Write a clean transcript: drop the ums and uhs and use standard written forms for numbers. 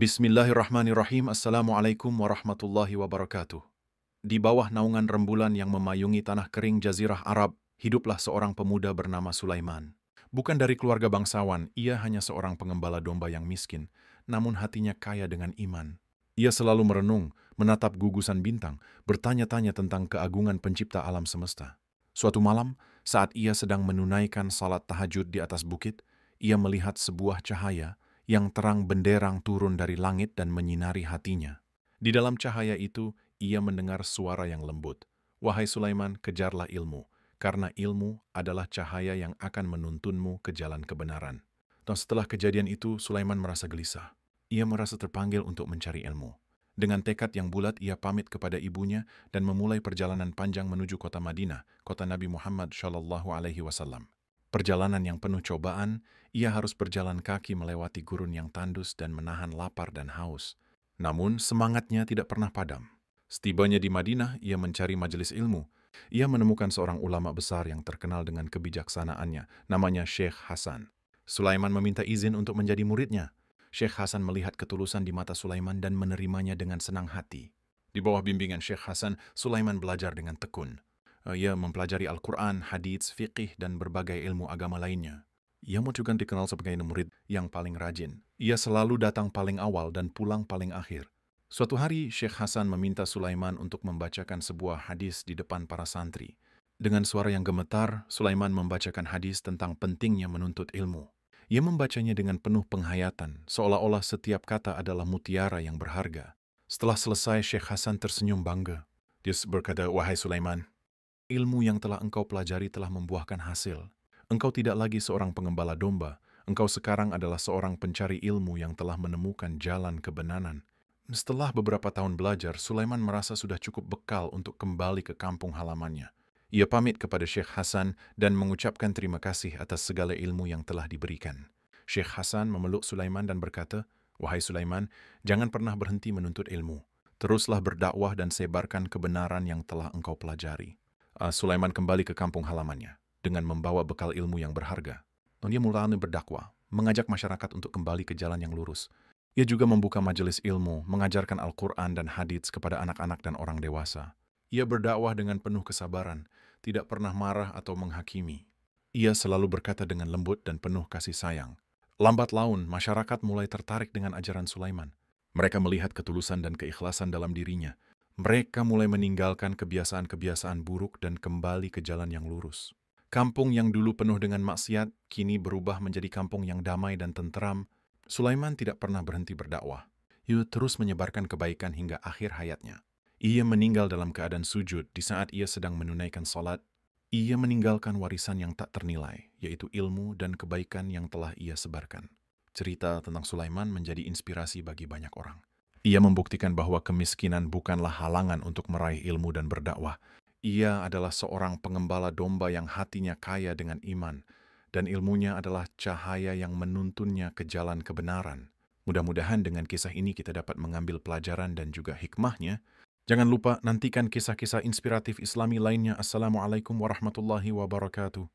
Bismillahirrahmanirrahim. Assalamualaikum warahmatullahi wabarakatuh. Di bawah naungan rembulan yang memayungi tanah kering Jazirah Arab, hiduplah seorang pemuda bernama Sulaiman. Bukan dari keluarga bangsawan, ia hanya seorang pengembala domba yang miskin, namun hatinya kaya dengan iman. Ia selalu merenung, menatap gugusan bintang, bertanya-tanya tentang keagungan pencipta alam semesta. Suatu malam, saat ia sedang menunaikan salat tahajud di atas bukit, ia melihat sebuah cahaya yang terang benderang turun dari langit dan menyinari hatinya. Di dalam cahaya itu, ia mendengar suara yang lembut. Wahai Sulaiman, kejarlah ilmu, karena ilmu adalah cahaya yang akan menuntunmu ke jalan kebenaran. Dan setelah kejadian itu, Sulaiman merasa gelisah. Ia merasa terpanggil untuk mencari ilmu. Dengan tekad yang bulat, ia pamit kepada ibunya dan memulai perjalanan panjang menuju kota Madinah, kota Nabi Muhammad SAW. Perjalanan yang penuh cobaan, ia harus berjalan kaki melewati gurun yang tandus dan menahan lapar dan haus. Namun semangatnya tidak pernah padam. Setibanya di Madinah, ia mencari majelis ilmu. Ia menemukan seorang ulama besar yang terkenal dengan kebijaksanaannya, namanya Syekh Hasan. Sulaiman meminta izin untuk menjadi muridnya. Syekh Hasan melihat ketulusan di mata Sulaiman dan menerimanya dengan senang hati. Di bawah bimbingan Syekh Hasan, Sulaiman belajar dengan tekun. Ia mempelajari Al-Quran, hadits, fiqih, dan berbagai ilmu agama lainnya. Ia juga dikenal sebagai murid yang paling rajin. Ia selalu datang paling awal dan pulang paling akhir. Suatu hari, Syekh Hasan meminta Sulaiman untuk membacakan sebuah hadis di depan para santri. Dengan suara yang gemetar, Sulaiman membacakan hadis tentang pentingnya menuntut ilmu. Ia membacanya dengan penuh penghayatan, seolah-olah setiap kata adalah mutiara yang berharga. Setelah selesai, Syekh Hasan tersenyum bangga. Dia berkata, "Wahai Sulaiman, ilmu yang telah engkau pelajari telah membuahkan hasil. Engkau tidak lagi seorang pengembala domba. Engkau sekarang adalah seorang pencari ilmu yang telah menemukan jalan kebenaran." Setelah beberapa tahun belajar, Sulaiman merasa sudah cukup bekal untuk kembali ke kampung halamannya. Ia pamit kepada Syekh Hasan dan mengucapkan terima kasih atas segala ilmu yang telah diberikan. Syekh Hasan memeluk Sulaiman dan berkata, "Wahai Sulaiman, jangan pernah berhenti menuntut ilmu. Teruslah berdakwah dan sebarkan kebenaran yang telah engkau pelajari." Sulaiman kembali ke kampung halamannya dengan membawa bekal ilmu yang berharga. Dan dia mulai berdakwah, mengajak masyarakat untuk kembali ke jalan yang lurus. Ia juga membuka majelis ilmu, mengajarkan Al-Quran dan hadits kepada anak-anak dan orang dewasa. Ia berdakwah dengan penuh kesabaran, tidak pernah marah atau menghakimi. Ia selalu berkata dengan lembut dan penuh kasih sayang. Lambat laun, masyarakat mulai tertarik dengan ajaran Sulaiman. Mereka melihat ketulusan dan keikhlasan dalam dirinya. Mereka mulai meninggalkan kebiasaan-kebiasaan buruk dan kembali ke jalan yang lurus. Kampung yang dulu penuh dengan maksiat, kini berubah menjadi kampung yang damai dan tenteram. Sulaiman tidak pernah berhenti berdakwah. Ia terus menyebarkan kebaikan hingga akhir hayatnya. Ia meninggal dalam keadaan sujud di saat ia sedang menunaikan salat. Ia meninggalkan warisan yang tak ternilai, yaitu ilmu dan kebaikan yang telah ia sebarkan. Cerita tentang Sulaiman menjadi inspirasi bagi banyak orang. Ia membuktikan bahwa kemiskinan bukanlah halangan untuk meraih ilmu dan berdakwah. Ia adalah seorang pengembala domba yang hatinya kaya dengan iman, dan ilmunya adalah cahaya yang menuntunnya ke jalan kebenaran. Mudah-mudahan dengan kisah ini kita dapat mengambil pelajaran dan juga hikmahnya. Jangan lupa nantikan kisah-kisah inspiratif Islami lainnya. Assalamualaikum warahmatullahi wabarakatuh.